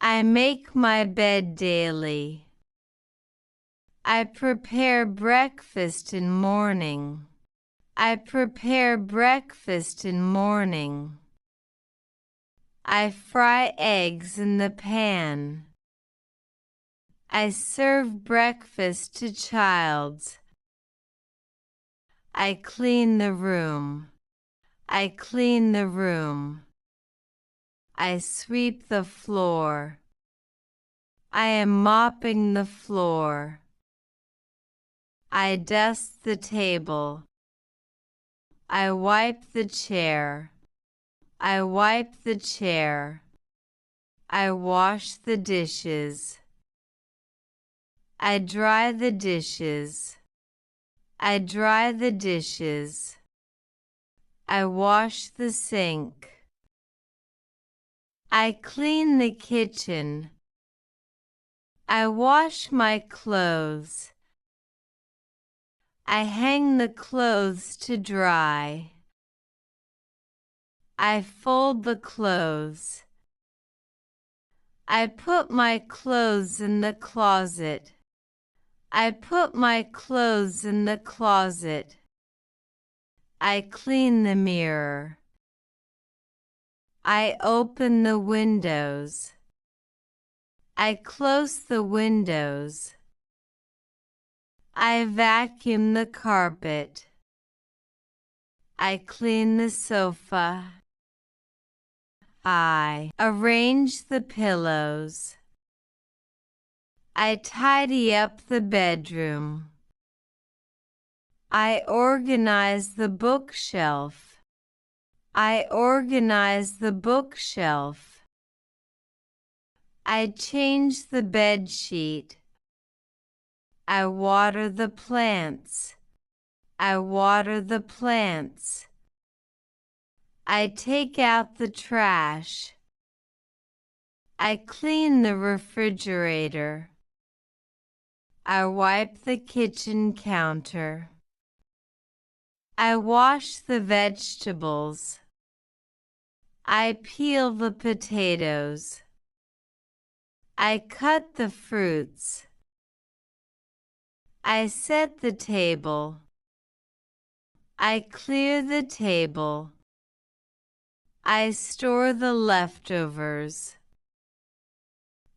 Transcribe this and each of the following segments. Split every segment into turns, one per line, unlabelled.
I make my bed daily. I prepare breakfast in morning. I prepare breakfast in morning. I fry eggs in the pan. I serve breakfast to childs. I clean the room. I clean the room. I sweep the floor. I am mopping the floor. I dust the table. I wipe the chair. I wipe the chair. I wash the dishes. I dry the dishes. I dry the dishes. I wash the sink. I clean the kitchen. I wash my clothes. I hang the clothes to dry. I fold the clothes. I put my clothes in the closet. I put my clothes in the closet. I clean the mirror. I open the windows. I close the windows. I vacuum the carpet. I clean the sofa. I arrange the pillows. I tidy up the bedroom. I organize the bookshelf. I organize the bookshelf. I change the bed sheet. I water the plants. I water the plants. I take out the trash. I clean the refrigerator. I wipe the kitchen counter. I wash the vegetables. I peel the potatoes. I cut the fruits. I set the table. I clear the table. I store the leftovers.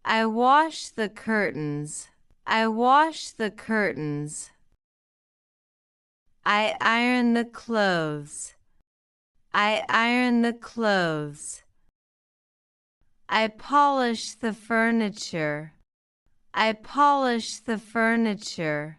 I wash the curtains. I wash the curtains. I iron the clothes. I iron the clothes. I polish the furniture. I polish the furniture.